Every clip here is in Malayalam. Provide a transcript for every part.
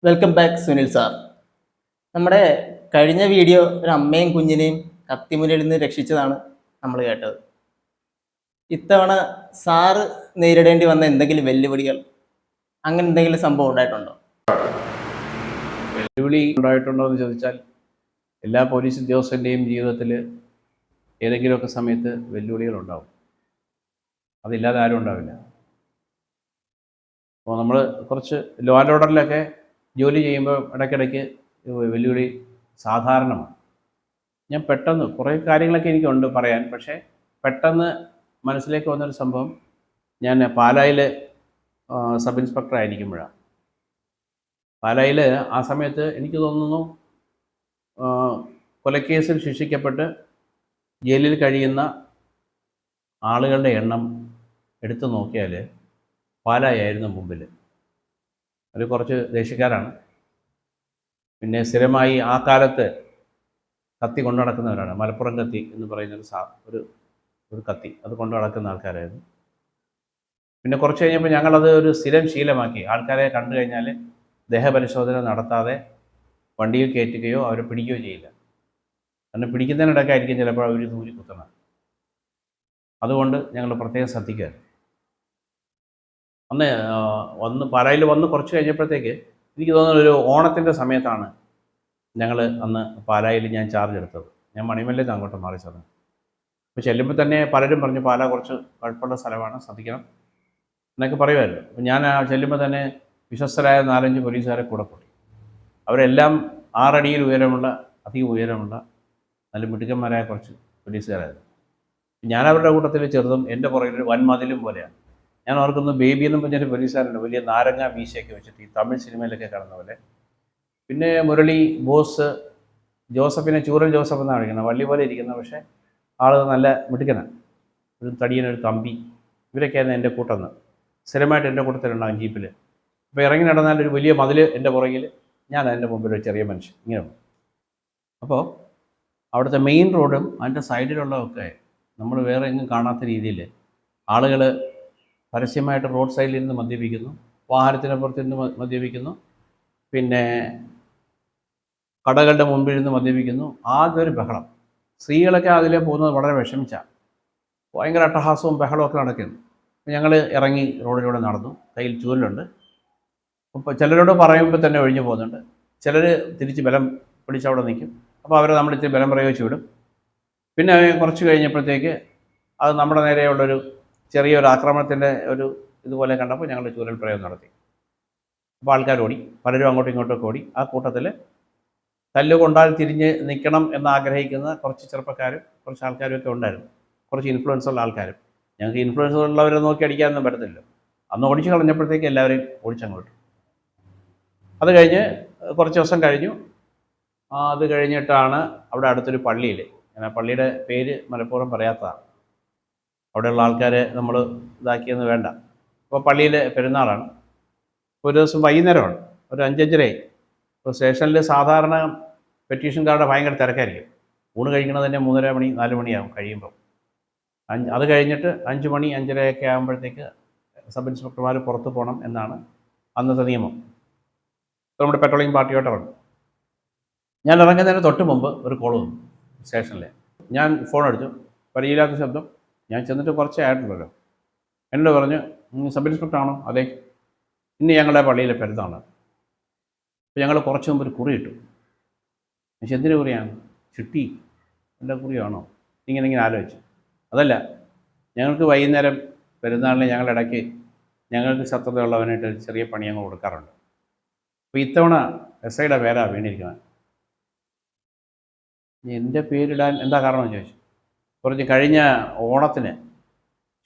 Welcome back Sunil sir. നമ്മുടെ കഴിഞ്ഞ വീഡിയോ ഒരു അമ്മയും കുഞ്ഞിനെയും കത്തിമുനയിൽ നിന്ന് രക്ഷിച്ചതാണ് നമ്മൾ കേട്ടത്. ഇത്തവണ സാറ് നേരിടേണ്ടി വന്ന എന്തെങ്കിലും വെല്ലുവിളികൾ, അങ്ങനെ എന്തെങ്കിലും സംഭവം ഉണ്ടായിട്ടുണ്ടോ? വെല്ലുവിളി ഉണ്ടായിട്ടുണ്ടോ എന്ന് ചോദിച്ചാൽ എല്ലാ പോലീസ് ഉദ്യോഗസ്ഥൻ്റെയും ജീവിതത്തിൽ ഏതെങ്കിലുമൊക്കെ സമയത്ത് വെല്ലുവിളികളുണ്ടാവും. അതില്ലാതെ ആരും ഉണ്ടാവില്ല. അപ്പോൾ നമ്മൾ കുറച്ച് ലോ ആൻഡ് ഓർഡറിലൊക്കെ ജോലി ചെയ്യുമ്പോൾ ഇടയ്ക്കിടയ്ക്ക് വെല്ലുവിളി സാധാരണമാണ്. ഞാൻ പെട്ടെന്ന് കുറേ കാര്യങ്ങളൊക്കെ എനിക്കുണ്ട് പറയാൻ, പക്ഷേ പെട്ടെന്ന് മനസ്സിലേക്ക് വന്നൊരു സംഭവം, ഞാൻ പാലായിൽ സബ് ഇൻസ്പെക്ടർ ആയിരിക്കുമ്പോഴാണ്. പാലായിൽ ആ സമയത്ത് എനിക്ക് തോന്നുന്നു കൊലക്കേസിൽ ശിക്ഷിക്കപ്പെട്ട് ജയിലിൽ കഴിയുന്ന ആളുകളുടെ എണ്ണം എടുത്തു നോക്കിയാൽ പാലായായിരുന്നു മുമ്പിൽ. ഒരു കുറച്ച് ദേശക്കാരാണ്, പിന്നെ സ്ഥിരമായി ആ കാലത്ത് കത്തി കൊണ്ടു നടക്കുന്നവരാണ്. മലപ്പുറം കത്തി എന്ന് പറയുന്നൊരു ഒരു കത്തി അത് കൊണ്ടു നടക്കുന്ന ആൾക്കാരായിരുന്നു. പിന്നെ കുറച്ച് കഴിഞ്ഞപ്പോൾ ഞങ്ങളത് ഒരു സ്ഥിരം ശീലമാക്കി. ആൾക്കാരെ കണ്ടു കഴിഞ്ഞാൽ ദേഹപരിശോധന നടത്താതെ വണ്ടിയിൽ കയറ്റുകയോ അവരെ പിടിക്കുകയോ ചെയ്യില്ല. കാരണം പിടിക്കുന്നതിനിടയ്ക്കായിരിക്കും ചിലപ്പോൾ അവർ ദൂരി കുത്തണം. അതുകൊണ്ട് ഞങ്ങൾ പ്രത്യേകം ശ്രദ്ധിക്കുക. അന്ന് പാലായിൽ വന്ന് കുറച്ച് കഴിഞ്ഞപ്പോഴത്തേക്ക് എനിക്ക് തോന്നുന്ന ഒരു ഓണത്തിൻ്റെ സമയത്താണ് ഞങ്ങൾ അന്ന് പാലായിൽ ഞാൻ ചാർജ് എടുത്തത്. ഞാൻ മണിമല്ലിൽ നിന്ന് അങ്ങോട്ട് മാറി ചെന്നു. അപ്പോൾ ചെല്ലുമ്പോൾ തന്നെ പലരും പറഞ്ഞു പാല കുറച്ച് കുഴപ്പമുള്ള സ്ഥലമാണ്, ശ്രദ്ധിക്കണം എന്നൊക്കെ പറയുമായിരുന്നു. അപ്പോൾ ഞാൻ ചെല്ലുമ്പോൾ തന്നെ വിശ്വസ്തരായ 4-5 പോലീസുകാരെ കൂടെ കൂട്ടി. അവരെല്ലാം 6 അടിയിൽ ഉയരമുള്ള, അധികം ഉയരമുള്ള നല്ല മിടുക്കന്മാരായ കുറച്ച് പോലീസുകാരായിരുന്നു. ഞാൻ അവരുടെ കൂട്ടത്തിൽ ചെറുതും എൻ്റെ പുറകിൽ ഒരു വൻമതിലും പോലെയാണ്. ഞാൻ ഓർക്കുന്നു ബേബി എന്നും പറഞ്ഞൊരു പോലീസുകാരുണ്ട്, വലിയ നാരങ്ങ മീശയൊക്കെ വെച്ചിട്ട്, ഈ തമിഴ് സിനിമയിലൊക്കെ കാണുന്ന പോലെ. പിന്നെ മുരളി, ബോസ്, ജോസഫിനെ ചൂരൽ ജോസഫ് എന്നാണ് വിളിക്കുന്നത്, വള്ളി പോലെ ഇരിക്കുന്നത്, പക്ഷേ ആൾ നല്ല മിടുക്കനാണ്, ഒരു തടിയനൊരു കമ്പി. ഇവരൊക്കെയായിരുന്നു എൻ്റെ കൂട്ടന്ന് സ്ഥിരമായിട്ട് എൻ്റെ കൂട്ടത്തിലുണ്ടാകും ജീപ്പിൽ. അപ്പോൾ ഇറങ്ങി നടന്നാൽ ഒരു വലിയ മതിൽ എൻ്റെ പുറകിൽ, ഞാൻ അതിൻ്റെ മുമ്പിൽ ഒരു ചെറിയ മനുഷ്യൻ ഇങ്ങനെയാണ്. അപ്പോൾ അവിടുത്തെ മെയിൻ റോഡും അതിൻ്റെ സൈഡിലുള്ളതൊക്കെ നമ്മൾ വേറെ എങ്ങും കാണാത്ത രീതിയിൽ ആളുകൾ പരസ്യമായിട്ട് റോഡ് സൈഡിൽ ഇരുന്ന് മദ്യപിക്കുന്നു, വാഹനത്തിനപ്പുറത്തിരുന്ന് മദ്യപിക്കുന്നു, പിന്നെ കടകളുടെ മുമ്പിൽ നിന്ന് മദ്യപിക്കുന്നു. ആകെ ഒരു ബഹളം. സ്ത്രീകളൊക്കെ അതിലേ പോകുന്നത് വളരെ വിഷമിച്ചാണ്. ഭയങ്കര അട്ടഹാസവും ബഹളമൊക്കെ നടക്കുന്നു. ഞങ്ങൾ ഇറങ്ങി റോഡിലൂടെ നടന്നു. കയ്യിൽ ചൂരലുണ്ട്. അപ്പോൾ ചിലരോട് പറയുമ്പോൾ തന്നെ ഒഴിഞ്ഞു പോകുന്നുണ്ട്, ചിലർ തിരിച്ച് ബലം പിടിച്ചവിടെ നിൽക്കും. അപ്പോൾ അവരെ നമ്മൾ ഇത്തിരി ബലം പ്രയോഗിച്ച് വിടും. പിന്നെ കുറച്ച് കഴിഞ്ഞപ്പോഴത്തേക്ക് അത് നമ്മുടെ നേരെയുള്ളൊരു ചെറിയൊരു ആക്രമണത്തിൻ്റെ ഒരു ഇതുപോലെ കണ്ടപ്പോൾ ഞങ്ങൾ ചൂരൽ പ്രയോഗം നടത്തി. അപ്പോൾ ആൾക്കാർ ഓടി, പലരും അങ്ങോട്ടും ഇങ്ങോട്ടൊക്കെ ഓടി. ആ കൂട്ടത്തിൽ തല്ലുകൊണ്ടാൽ തിരിഞ്ഞ് നിൽക്കണം എന്നാഗ്രഹിക്കുന്ന കുറച്ച് ചെറുപ്പക്കാരും കുറച്ച് ആൾക്കാരും ഒക്കെ ഉണ്ടായിരുന്നു, കുറച്ച് ഇൻഫ്ലുവൻസ് ഉള്ള ആൾക്കാരും. ഞങ്ങൾക്ക് ഇൻഫ്ലുവൻസ് ഉള്ളവരെ നോക്കി അടിക്കാനൊന്നും പറ്റത്തില്ല. അന്ന് ഓടിച്ച് കളഞ്ഞപ്പോഴത്തേക്ക് എല്ലാവരെയും ഓടിച്ചങ്ങോട്ട്. അത് കഴിഞ്ഞ് കുറച്ച് ദിവസം കഴിഞ്ഞു. അത് കഴിഞ്ഞിട്ടാണ് അവിടെ അടുത്തൊരു പള്ളിയിൽ, ഞാൻ ആ പള്ളിയുടെ പേര് മലപ്പുറം പറയാത്തതാണ്, അവിടെയുള്ള ആൾക്കാരെ നമ്മൾ ഇതാക്കിയെന്ന് വേണ്ട. അപ്പോൾ പള്ളിയിൽ പെരുന്നാളാണ്. ഒരു ദിവസം വൈകുന്നേരമാണ്, ഒരു 5-5:30. ഇപ്പോൾ സ്റ്റേഷനിൽ സാധാരണ പെറ്റീഷൻകാരുടെ ഭയങ്കര തിരക്കായിരിക്കും. ഊണ് കഴിക്കണത് തന്നെ 3:30 മണി 4 മണിയാകും കഴിയുമ്പോൾ. അത് കഴിഞ്ഞിട്ട് 5 മണി 5:30 ആകുമ്പോഴത്തേക്ക് സബ് ഇൻസ്പെക്ടർമാർ പുറത്ത് പോകണം എന്നാണ് അന്നത്തെ നിയമം. നമ്മുടെ പെട്രോളിംഗ് പാർട്ടിയോട്ട് ഇറങ്ങും. ഞാൻ ഇറങ്ങുന്നതിന് തൊട്ട് മുമ്പ് ഒരു കോൾ വന്നു സ്റ്റേഷനിൽ. ഞാൻ ഫോൺ അടിച്ചു, പരിചയമില്ലാത്ത ശബ്ദം. ഞാൻ ചെന്നിട്ട് കുറച്ചേ ആയിട്ടുള്ളല്ലോ. എന്നോട് പറഞ്ഞു, സബ് ഇൻസ്പെക്ടർ ആണോ? അതെ, ഇന്ന് ഞങ്ങളുടെ പള്ളിയിലെ പെരുന്നാളാണ്. അപ്പോൾ ഞങ്ങൾ കുറച്ച് മുമ്പ് ഒരു കുറി ഇട്ടു. പക്ഷെ എന്തിനു കുറിയാണ്? ചിട്ടി എൻ്റെ കുറിയാണോ? ഇങ്ങനെ ആലോചിച്ചു. അതല്ല, ഞങ്ങൾക്ക് വൈകുന്നേരം പെരുന്നാളിന് ഞങ്ങളിടയ്ക്ക് ഞങ്ങൾക്ക് ശത്രുതയുള്ളവനായിട്ട് ഒരു ചെറിയ പണി ഞങ്ങൾ കൊടുക്കാറുണ്ട്. അപ്പോൾ ഇത്തവണ SIയുടെ പേരാണ് വീണിരിക്കുന്നത്. എൻ്റെ പേരിടാൻ എന്താ കാരണം എന്ന് ചോദിച്ചു. കുറച്ച് കഴിഞ്ഞ ഓണത്തിന്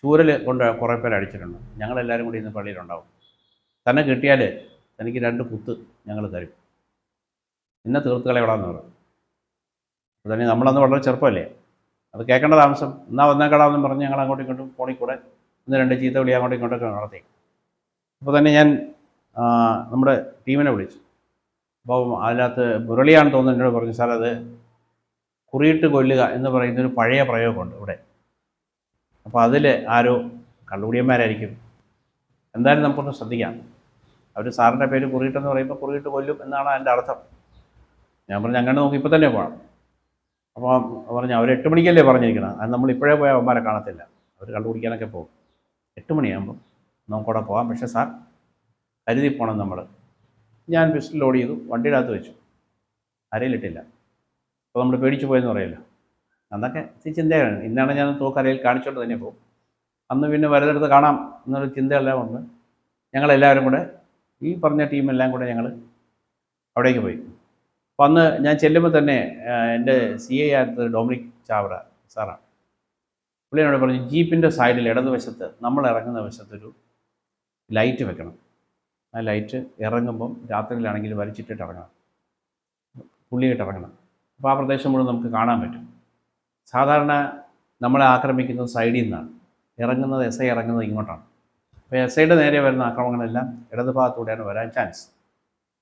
ചൂരൽ കൊണ്ട് കുറേ പേര് അടിച്ചിട്ടുണ്ട്, ഞങ്ങളെല്ലാവരും കൂടി ഇന്ന് പള്ളിയിലുണ്ടാവും. തന്നെ കിട്ടിയാൽ തനിക്ക് 2 കുത്ത് ഞങ്ങൾ തരും, ഇന്നെ തീർത്ത് കളയപ്പെടാമെന്ന് പറഞ്ഞു. അപ്പോൾ തന്നെ നമ്മളന്ന് വളരെ ചെറുപ്പമല്ലേ, അത് കേൾക്കേണ്ട താമസം. എന്നാൽ വന്നേക്കടാമെന്ന് പറഞ്ഞ് ഞങ്ങൾ അങ്ങോട്ടും ഇങ്ങോട്ടും ഫോണിൽ കൂടെ 1-2 ചീത്ത വിളി അങ്ങോട്ടും ഇങ്ങോട്ടൊക്കെ നടത്തി. അപ്പോൾ തന്നെ ഞാൻ നമ്മുടെ ടീമിനെ വിളിച്ചു. അപ്പോൾ അതിനകത്ത് മുരളിയാണെന്ന് തോന്നുന്നു എന്നോട് പറഞ്ഞു, സാർ അത് കുറിയിട്ട് കൊല്ലുക എന്ന് പറയുന്നൊരു പഴയ പ്രയോഗമുണ്ട് ഇവിടെ. അപ്പോൾ അതിൽ ആരോ കള്ളുകുടിയന്മാരായിരിക്കും, എന്തായാലും നമുക്കൊന്ന് ശ്രദ്ധിക്കാം. അവർ സാറിൻ്റെ പേര് കുറിയിട്ടെന്ന് പറയുമ്പോൾ കുറിയിട്ട് കൊല്ലും എന്നാണ് അതിൻ്റെ അർത്ഥം. ഞാൻ പറഞ്ഞു അങ്ങനെ നോക്കി ഇപ്പോൾ തന്നെ പോകണം. അപ്പോൾ പറഞ്ഞു അവർ 8 മണിക്കല്ലേ പറഞ്ഞിരിക്കണം, അത് നമ്മൾ ഇപ്പോഴേ പോയാൽ അവന്മാരെ കാണത്തില്ല, അവർ കണ്ടുപിടിക്കാനൊക്കെ പോകും. 8 മണിയാകുമ്പോൾ നമുക്കവിടെ പോകാം, പക്ഷേ സാർ കരുതി പോകണം നമ്മൾ. ഞാൻ പിസ്റ്റൽ ലോഡ് ചെയ്തു, വണ്ടിയുടെ അകത്ത് വെച്ചു, അരയിലിട്ടില്ല. അപ്പോൾ നമ്മൾ പേടിച്ച് പോയെന്ന് പറയല്ലോ, അതൊക്കെ ചിന്തയാണ്. ഇന്നാണ് ഞാൻ തോക്കരയിൽ കാണിച്ചുകൊണ്ട് തന്നെ പോകും. അന്ന് പിന്നെ വരുന്നിടത്ത് കാണാം എന്നൊരു ചിന്തയെല്ലാം വന്ന് ഞങ്ങളെല്ലാവരും കൂടെ ഈ പറഞ്ഞ ടീമെല്ലാം കൂടെ ഞങ്ങൾ അവിടേക്ക് പോയി. അപ്പോൾ അന്ന് ഞാൻ ചെല്ലുമ്പോൾ തന്നെ എൻ്റെ CI ആയിരുന്നത് ഡൊമിനിക് ചാവറ സാറാണ്. പുള്ളി എന്നോട് പറഞ്ഞു, ജീപ്പിൻ്റെ സൈഡിൽ ഇടതുവശത്ത് നമ്മൾ ഇറങ്ങുന്ന വശത്തൊരു ലൈറ്റ് വെക്കണം, ആ ലൈറ്റ് ഇറങ്ങുമ്പം രാത്രിയിലാണെങ്കിൽ വലിച്ചിട്ടിട്ട് ഇറങ്ങണം, പുള്ളിയിട്ട് ഇറങ്ങണം. അപ്പോൾ ആ പ്രദേശം മുഴുവൻ നമുക്ക് കാണാൻ പറ്റും. സാധാരണ നമ്മളെ ആക്രമിക്കുന്നത് സൈഡിൽ നിന്നാണ്, ഇറങ്ങുന്നത് SI ഇറങ്ങുന്നത് ഇങ്ങോട്ടാണ്. അപ്പോൾ SIയുടെ നേരെ വരുന്ന ആക്രമണങ്ങളെല്ലാം ഇടത് ഭാഗത്തൂടെയാണ് വരാൻ ചാൻസ്.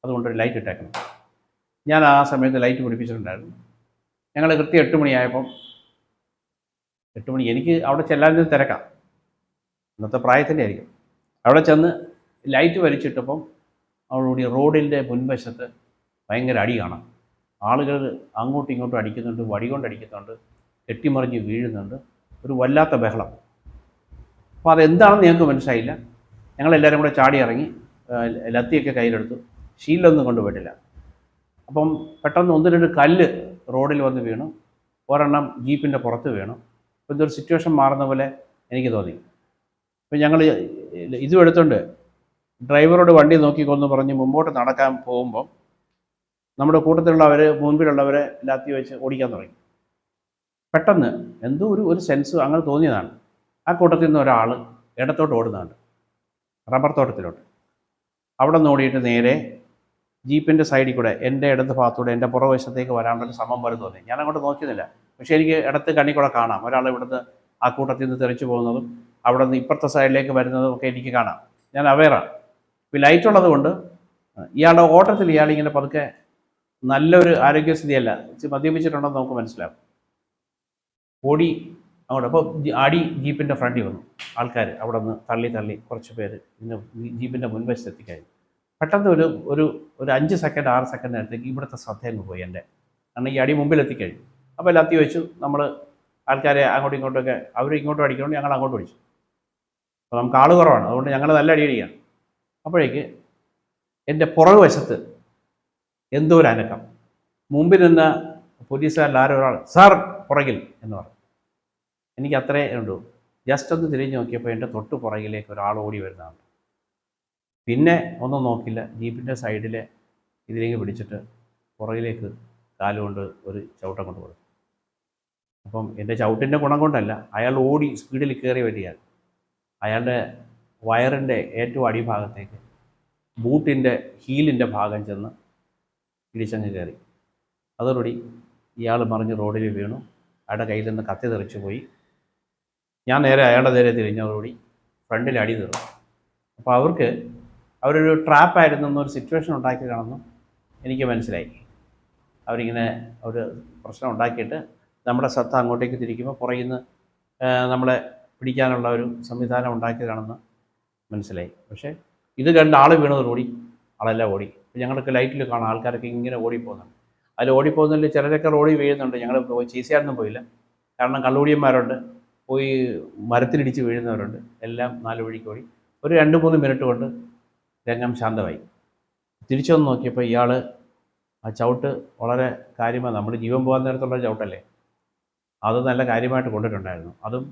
അതുകൊണ്ടൊരു ലൈറ്റ് ഇട്ടേക്കണം. ഞാൻ ആ സമയത്ത് ലൈറ്റ് പിടിപ്പിച്ചിട്ടുണ്ടായിരുന്നു. ഞങ്ങൾ കൃത്യം 8 മണിയായപ്പം 8 മണി എനിക്ക് അവിടെ ചെല്ലാൻ തിരക്കാം, ഇന്നത്തെ പ്രായത്തിൻ്റെ ആയിരിക്കും. അവിടെ ചെന്ന് ലൈറ്റ് വലിച്ചിട്ടപ്പം അവളോടി റോഡിൻ്റെ മുൻവശത്ത് ഭയങ്കര അടി കാണാം. ആളുകൾ അങ്ങോട്ടും ഇങ്ങോട്ടും അടിക്കുന്നുണ്ട്, വടി കൊണ്ട് അടിക്കുന്നുണ്ട്, കെട്ടിമറിഞ്ഞ് വീഴുന്നുണ്ട്, ഒരു വല്ലാത്ത ബഹളം. അപ്പോൾ അതെന്താണെന്ന് ഞങ്ങൾക്ക് മനസ്സിലായില്ല. ഞങ്ങളെല്ലാവരും കൂടെ ചാടി ഇറങ്ങി ലത്തിയൊക്കെ കയ്യിലെടുത്തു. ഷീൽഡൊന്നും കൊണ്ടുപോയിട്ടില്ല. അപ്പം പെട്ടെന്ന് 1-2 കല്ല് റോഡിൽ വന്ന് വീണു, ഒരെണ്ണം ജീപ്പിൻ്റെ പുറത്ത് വീണു. അപ്പോൾ ഇതൊരു സിറ്റുവേഷൻ മാറുന്ന പോലെ എനിക്ക് തോന്നി. അപ്പോൾ ഞങ്ങൾ ഇതും എടുത്തുകൊണ്ട് ഡ്രൈവറോട് വണ്ടി നോക്കിക്കൊന്ന് പറഞ്ഞ് മുമ്പോട്ട് നടക്കാൻ പോകുമ്പോൾ നമ്മുടെ കൂട്ടത്തിലുള്ളവർ മുൻപിലുള്ളവരെ ലാത്തി വെച്ച് ഓടിക്കാൻ തുടങ്ങി. പെട്ടെന്ന് എന്തോ ഒരു സെൻസ് അങ്ങനെ തോന്നിയതാണ്. ആ കൂട്ടത്തിൽ നിന്ന് ഒരാൾ ഇടത്തോട്ട് ഓടുന്നുണ്ട്, റബ്ബർ തോട്ടത്തിലോട്ട്. അവിടെ നിന്ന് ഓടിയിട്ട് നേരെ ജീപ്പിൻ്റെ സൈഡിൽ കൂടെ എൻ്റെ ഇടത് ഭാഗത്തൂടെ എൻ്റെ പുറവശത്തേക്ക് വരാനുള്ളൊരു ശ്രമം പോലെ തോന്നി. ഞാൻ അങ്ങോട്ട് നോക്കിയതില്ല, പക്ഷേ എനിക്ക് ഇടത്ത് കണ്ണിൽ കൂടെ കാണാം ഒരാൾ ഇവിടുന്ന് ആ കൂട്ടത്തിൽ നിന്ന് തെറിച്ചു പോകുന്നതും അവിടെ നിന്ന് ഇപ്പുറത്തെ സൈഡിലേക്ക് വരുന്നതും ഒക്കെ എനിക്ക് കാണാം. ഞാൻ അവെയറാണ്. ഇപ്പോൾ ലൈറ്റ് ഉള്ളത് കൊണ്ട് ഇയാളുടെ ഓട്ടത്തിൽ ഇയാളിങ്ങനെ പതുക്കെ, നല്ലൊരു ആരോഗ്യസ്ഥിതിയല്ല, മദ്യപിച്ചിട്ടുണ്ടെന്ന് നമുക്ക് മനസ്സിലാവും, ഓടി അങ്ങോട്ട്. അപ്പോൾ അടി ജീപ്പിൻ്റെ ഫ്രണ്ടിൽ വന്നു. ആൾക്കാർ അവിടെ നിന്ന് തള്ളി കുറച്ച് പേര് ഇന്ന് ജീപ്പിൻ്റെ മുൻവശത്ത് എത്തിക്കഴിഞ്ഞു. പെട്ടെന്ന് ഒരു 5 സെക്കൻഡ് 6 സെക്കൻഡ് നേരത്തേക്ക് ഇവിടുത്തെ ശ്രദ്ധ അങ്ങ് പോയി എൻ്റെ. കാരണം ഈ അടി മുമ്പിൽ എത്തിക്കഴിഞ്ഞു. അപ്പോൾ ലത്തി വെച്ചു നമ്മൾ ആൾക്കാരെ അങ്ങോട്ടും ഇങ്ങോട്ടൊക്കെ, അവർ ഇങ്ങോട്ടും അടിക്കുന്നുണ്ട്, ഞങ്ങൾ അങ്ങോട്ട് അടിച്ചു. അപ്പോൾ നമുക്ക് ആൾ കുറവാണ്, അതുകൊണ്ട് ഞങ്ങൾ നല്ല അടി അടിക്കുകയാണ്. അപ്പോഴേക്ക് എൻ്റെ പുറകുവശത്ത് എന്തോ ഒരു അനക്കം. മുമ്പിൽ നിന്ന പോലീസുകാരിൽ ആരോ ഒരാൾ സാർ പുറകിൽ എന്ന് പറഞ്ഞു. എനിക്ക് അത്രേ ഉള്ളൂ. ജസ്റ്റ് ഒന്ന് തിരിഞ്ഞ് നോക്കിയപ്പോൾ എൻ്റെ തൊട്ട് പുറകിലേക്ക് ഒരാൾ ഓടി വരുന്നതാണ്. പിന്നെ ഒന്നും നോക്കില്ല, ജീപ്പിൻ്റെ സൈഡിലെ ഇതിലേക്ക് പിടിച്ചിട്ട് പുറകിലേക്ക് കാലുകൊണ്ട് ഒരു ചവിട്ടം കൊണ്ട് കൊടുത്തു. അപ്പം എൻ്റെ ചവിട്ടിൻ്റെ ഗുണം കൊണ്ടല്ല, അയാൾ ഓടി സ്പീഡിൽ കയറി വരികയാണ്. അയാളുടെ വയറിൻ്റെ ഏറ്റവും അടിഭാഗത്തേക്ക് ബൂട്ടിൻ്റെ ഹീലിൻ്റെ ഭാഗം ചെന്ന് ഇടിച്ചങ്ങ് കയറി. അതോടുകൂടി ഇയാൾ മറിഞ്ഞ് റോഡിൽ വീണു. അയാളുടെ കയ്യിൽ നിന്ന് കത്തി തെറിച്ചു പോയി. ഞാൻ നേരെ അയാളുടെ നേരെ തിരിഞ്ഞതോടുകൂടി ഫ്രണ്ടിൽ അടി തീർന്നു. അപ്പോൾ അവരൊരു ട്രാപ്പായിരുന്നു എന്നൊരു സിറ്റുവേഷൻ ഉണ്ടാക്കിയതാണെന്നും എനിക്ക് മനസ്സിലായി. അവരിങ്ങനെ ഒരു പ്രശ്നം ഉണ്ടാക്കിയിട്ട് നമ്മുടെ ശ്രദ്ധ അങ്ങോട്ടേക്ക് തിരിക്കുമ്പോൾ പുറകിൽ നിന്ന് നമ്മളെ പിടിക്കാനുള്ള ഒരു സംവിധാനം ഉണ്ടാക്കിയതാണെന്ന് മനസ്സിലായി. പക്ഷേ ഇത് കണ്ട് ആൾ വീണതോടുകൂടി ആളെല്ലാം ഓടി. ഞങ്ങൾക്ക് ലൈറ്റിൽ കാണാം ആൾക്കാരൊക്കെ ഇങ്ങനെ ഓടിപ്പോകുന്നുണ്ട്. അതിൽ ഓടിപ്പോകുന്നതിൽ ചിലരൊക്കെ റോഡിൽ വീഴുന്നുണ്ട്. ഞങ്ങൾ പോയി ചീസ് ചെയ്യാനൊന്നും പോയില്ല, കാരണം കള്ളുകൂടിയന്മാരുണ്ട്, പോയി മരത്തിലിടിച്ച് വീഴുന്നവരുണ്ട്. എല്ലാം 4 വഴിക്ക് ഓടി. ഒരു 2-3 മിനിറ്റ് കൊണ്ട് രംഗം ശാന്തമായി. തിരിച്ചു വന്ന് നോക്കിയപ്പോൾ ഇയാൾ ആ ചവിട്ട് വളരെ കാര്യമായി, നമ്മൾ ജീവൻ പോകാൻ നേരത്തുള്ള ചവിട്ടല്ലേ, അത് നല്ല കാര്യമായിട്ട് കൊണ്ടിട്ടുണ്ടായിരുന്നു. അതും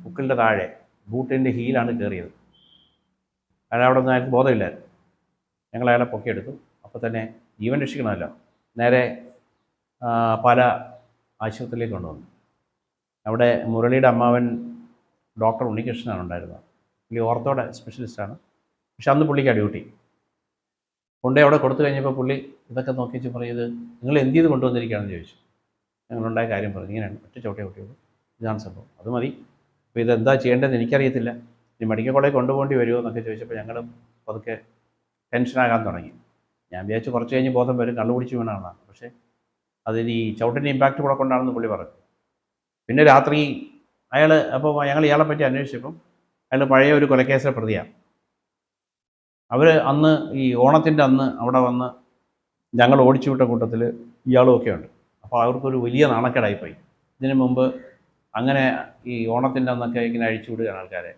ബുക്കിൻ്റെ താഴെ ബൂട്ടിൻ്റെ ഹീലാണ് കയറിയത്. അയാൾ അവിടെ നിന്ന് അയാൾക്ക് ബോധമില്ലായിരുന്നു. ഞങ്ങൾ അയാളെ പൊക്കിയെടുത്തു. അപ്പോൾ തന്നെ ജീവൻ രക്ഷിക്കണമല്ലോ, നേരെ പാല ആശുപത്രിയിലേക്ക് കൊണ്ടുവന്നു. അവിടെ മുരളിയുടെ അമ്മാവൻ ഡോക്ടർ ഉണ്ണികൃഷ്ണനാണ് ഉണ്ടായിരുന്നത്. പുള്ളി ഓർത്തോയുടെ സ്പെഷ്യലിസ്റ്റാണ്. പക്ഷെ അന്ന് പുള്ളിക്കാണ് ഡ്യൂട്ടി. കൊണ്ടേ അവിടെ കൊടുത്തു കഴിഞ്ഞപ്പോൾ പുള്ളി ഇതൊക്കെ നോക്കിച്ച് പറയുന്നത്, നിങ്ങൾ എന്ത് ചെയ്ത് കൊണ്ടുവന്നിരിക്കുകയാണെന്ന് ചോദിച്ചു. ഞങ്ങളുണ്ടായ കാര്യം പറഞ്ഞു, ഇങ്ങനെയാണ് ഒറ്റ ചവിട്ടേ കുട്ടിയുള്ളൂ, ഇതാണ് സംഭവം, അത് മതി, അപ്പോൾ ഇതെന്താ ചെയ്യേണ്ടതെന്ന് എനിക്കറിയത്തില്ല, ഇനി മെഡിക്കൽ കോളേജ് കൊണ്ടുപോകേണ്ടി വരുമോ എന്നൊക്കെ ചോദിച്ചപ്പോൾ ഞങ്ങൾ പതുക്കെ ടെൻഷനാകാൻ തുടങ്ങി. ഞാൻ വിചാരിച്ചു കുറച്ച് കഴിഞ്ഞ് ബോധം വരും, കള്ളു കുടിച്ച് വീണാണെന്നാണ്. പക്ഷേ അതിന് ഈ ചവിട്ടിൻ്റെ ഇമ്പാക്റ്റ് കൂടെ കൊണ്ടാണെന്ന് പുള്ളി പറഞ്ഞു. പിന്നെ രാത്രി അയാൾ, അപ്പോൾ ഞങ്ങൾ ഇയാളെ പറ്റി അന്വേഷിച്ചപ്പം അയാൾ പഴയ ഒരു കൊലക്കേസിലെ പ്രതിയാണ്. അവർ അന്ന് ഈ ഓണത്തിൻ്റെ അന്ന് അവിടെ വന്ന് ഞങ്ങൾ ഓടിച്ചു വിട്ട കൂട്ടത്തിൽ ഇയാളും ഒക്കെ ഉണ്ട്. അപ്പോൾ അവർക്കൊരു വലിയ നാണക്കേടായിപ്പോയി. ഇതിനു മുമ്പ് അങ്ങനെ ഈ ഓണത്തിൻ്റെ അന്നൊക്കെ ഇങ്ങനെ അഴിച്ചു വിടുകയാണ് ആൾക്കാരെ.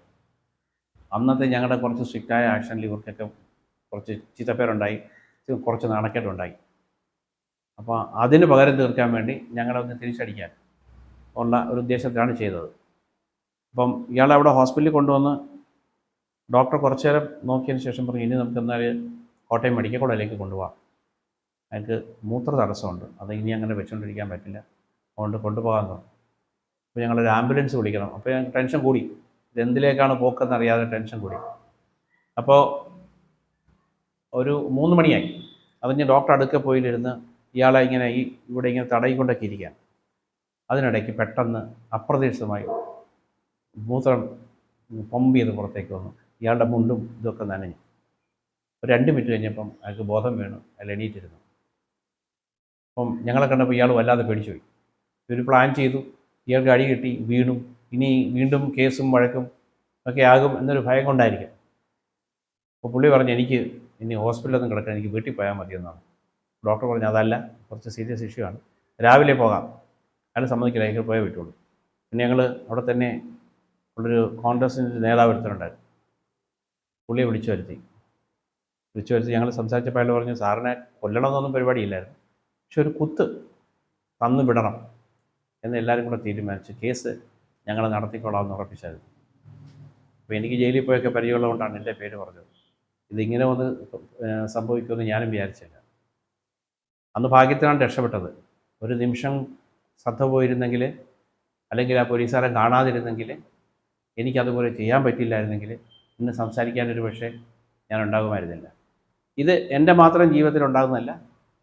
അന്നത്തെ ഞങ്ങളുടെ കുറച്ച് സ്ട്രിക്റ്റായ ആക്ഷനിൽ ഇവർക്കൊക്കെ കുറച്ച് ചീത്തപ്പേരുണ്ടായി, കുറച്ച് നാണക്കേടുണ്ടായി. അപ്പോൾ അതിന് പകരം തീർക്കാൻ വേണ്ടി ഞങ്ങളൊന്ന് തിരിച്ചടിക്കാൻ ഉള്ള ഒരു ഉദ്ദേശത്തിലാണ് ചെയ്തത്. അപ്പം ഇയാളെ അവിടെ ഹോസ്പിറ്റലിൽ കൊണ്ടുവന്ന് ഡോക്ടർ കുറച്ച് നേരം നോക്കിയതിന് ശേഷം പറഞ്ഞു, ഇനി നമുക്ക് എന്നാൽ കോട്ടയം മെഡിക്കൽ കോളേജിലേക്ക് കൊണ്ടുപോകാം, അയാൾക്ക് മൂത്ര തടസ്സമുണ്ട്, അത് ഇനി അങ്ങനെ വെച്ചുകൊണ്ടിരിക്കാൻ പറ്റില്ല, അതുകൊണ്ട് കൊണ്ടുപോകാമെന്ന് പറഞ്ഞു. അപ്പോൾ ഞങ്ങളൊരു ആംബുലൻസ് വിളിക്കണം. അപ്പോൾ ഞങ്ങൾക്ക് ടെൻഷൻ കൂടി, ഇതെന്തിലേക്കാണ് പോക്കെന്നറിയാതെ ടെൻഷൻ കൂടി. അപ്പോൾ ഒരു 3 മണിയായി. അതിന് ഡോക്ടർ അടുക്കെ പോയിരുന്ന് ഇയാളെ ഇങ്ങനെ ഇവിടെ ഇങ്ങനെ തടയിക്കൊണ്ടൊക്കെ ഇരിക്കുക. അതിനിടയ്ക്ക് പെട്ടെന്ന് അപ്രതീക്ഷിതമായി മൂത്രം പമ്പ് ചെയ്ത് പുറത്തേക്ക് വന്നു. ഇയാളുടെ മുണ്ടും ഇതൊക്കെ നനഞ്ഞു. ഒരു 2 മിനിറ്റ് കഴിഞ്ഞപ്പം അയാൾക്ക് ബോധം വീണു, അയാൾ എണീറ്റിരുന്നു. അപ്പം ഞങ്ങളെ കണ്ടപ്പോൾ ഇയാൾ വല്ലാതെ പേടിച്ചു പോയി. ഇവർ പ്ലാൻ ചെയ്തു, ഇയാൾക്ക് അടി കിട്ടി, വീണു, ഇനി വീണ്ടും കേസും വഴക്കും ഒക്കെ ആകും എന്നൊരു ഭയം കൊണ്ടായിരിക്കും. അപ്പോൾ പുള്ളി പറഞ്ഞു, എനിക്ക് ഇനി ഹോസ്പിറ്റലൊന്നും കിടക്കാൻ, എനിക്ക് വീട്ടിൽ പോയാൽ മതിയെന്നാണ്. ഡോക്ടർ പറഞ്ഞു, അതല്ല, കുറച്ച് സീരിയസ് ഇഷ്യൂ ആണ്, രാവിലെ പോകാം. അയാൾ സമ്മതിക്കില്ല, അയാൾക്ക് പോയാൽ വിട്ടുള്ളൂ. പിന്നെ ഞങ്ങൾ അവിടെ തന്നെ ഉള്ളൊരു കോൺഗ്രസിൻ്റെ നേതാവ് എടുത്തിട്ടുണ്ടായിരുന്നു. പുള്ളിയെ വിളിച്ചു വരുത്തി ഞങ്ങൾ സംസാരിച്ചപ്പോൾ അയാൾ പറഞ്ഞു, സാറിനെ കൊല്ലണമെന്നൊന്നും പരിപാടിയില്ലായിരുന്നു, പക്ഷെ ഒരു കുത്ത് തന്നു വിടണം എന്ന് എല്ലാവരും കൂടെ തീരുമാനിച്ചു. കേസ് ഞങ്ങൾ നടത്തിക്കൊള്ളാമെന്ന് ഉറപ്പിച്ചായിരുന്നു. അപ്പോൾ എനിക്ക് ജയിലിൽ പോയൊക്കെ പരിചയമുള്ളതുകൊണ്ടാണ് എൻ്റെ പേര് പറഞ്ഞത്. ഇതിങ്ങനെ ഒന്ന് സംഭവിക്കുമെന്ന് ഞാനും വിചാരിച്ചില്ല. അന്ന് ഭാഗ്യത്തിനാണ് രക്ഷപ്പെട്ടത്. ഒരു നിമിഷം ശ്രദ്ധ പോയിരുന്നെങ്കിൽ, അല്ലെങ്കിൽ ആ പോലീസുകാരെ കാണാതിരുന്നെങ്കിൽ, എനിക്കതുപോലെ ചെയ്യാൻ പറ്റില്ലായിരുന്നെങ്കിൽ ഇന്ന് സംസാരിക്കാനൊരു പക്ഷേ ഞാൻ ഉണ്ടാകുമായിരുന്നില്ല. ഇത് എൻ്റെ മാത്രം ജീവിതത്തിൽ ഉണ്ടാകുന്നതല്ല,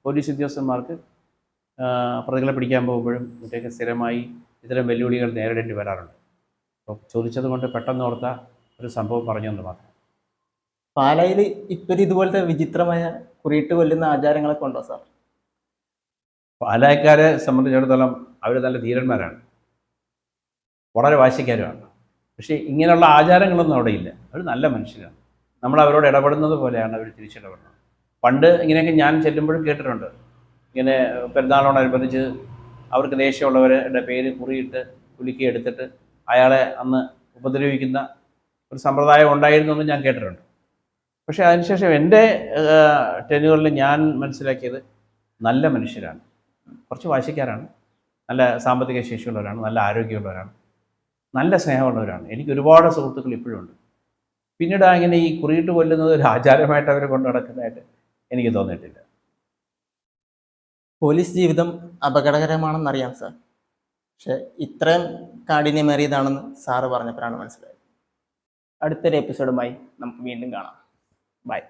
പോലീസ് ഉദ്യോഗസ്ഥന്മാർക്ക് പ്രതികളെ പിടിക്കാൻ പോകുമ്പോഴും മറ്റൊക്കെ സ്ഥിരമായി ഇത്തരം വെല്ലുവിളികൾ നേരിടേണ്ടി വരാറുണ്ട്. അപ്പോൾ ചോദിച്ചത് കൊണ്ട് പെട്ടെന്ന് ഓർത്ത ഒരു സംഭവം പറഞ്ഞെന്ന് മാത്രം. പാലായിൽ ഇപ്പം ഇതുപോലത്തെ വിചിത്രമായ കുറിയിട്ട് കൊല്ലുന്ന ആചാരങ്ങളൊക്കെ ഉണ്ടോ സാർ? പാലാക്കാരെ സംബന്ധിച്ചിടത്തോളം അവർ നല്ല ധീരന്മാരാണ്, വളരെ വാശിക്കാരുമാണ്. പക്ഷേ ഇങ്ങനെയുള്ള ആചാരങ്ങളൊന്നും അവിടെ ഇല്ല. അവർ നല്ല മനുഷ്യരാണ്. നമ്മൾ അവരോട് ഇടപെടുന്നത് പോലെയാണ് അവർ തിരിച്ചിടപെടുന്നത്. പണ്ട് ഇങ്ങനെയൊക്കെ ഞാൻ ചെല്ലുമ്പോഴും കേട്ടിട്ടുണ്ട്, ഇങ്ങനെ പെരുന്നാളോടനുബന്ധിച്ച് അവർക്ക് ദേഷ്യമുള്ളവരുടെ പേര് കുറിയിട്ട് കുലുക്കി എടുത്തിട്ട് അയാളെ അന്ന് ഉപദ്രവിക്കുന്ന ഒരു സമ്പ്രദായം ഉണ്ടായിരുന്നെന്ന് ഞാൻ കേട്ടിട്ടുണ്ട്. പക്ഷേ അതിനുശേഷം എൻ്റെ ടെനുകളിൽ ഞാൻ മനസ്സിലാക്കിയത് നല്ല മനുഷ്യരാണ്, കുറച്ച് വാശിക്കാരാണ്, നല്ല സാമ്പത്തിക ശേഷിയുള്ളവരാണ്, നല്ല ആരോഗ്യമുള്ളവരാണ്, നല്ല സ്നേഹമുള്ളവരാണ്. എനിക്ക് ഒരുപാട് സുഹൃത്തുക്കൾ ഇപ്പോഴും ഉണ്ട്. പിന്നീട് അങ്ങനെ ഈ കുറിയിട്ട് കൊല്ലുന്നത് ഒരു ആചാരമായിട്ട് അവർ കൊണ്ടു നടക്കുന്നതായിട്ട് എനിക്ക് തോന്നിയിട്ടില്ല. പോലീസ് ജീവിതം അപകടകരമാണെന്നറിയാം സാർ, പക്ഷെ ഇത്രയും കാഠിന്യമേറിയതാണെന്ന് സാറ് പറഞ്ഞപ്പോഴാണ് മനസ്സിലായത്. അടുത്തൊരു എപ്പിസോഡുമായി നമുക്ക് വീണ്ടും കാണാം. ബൈ.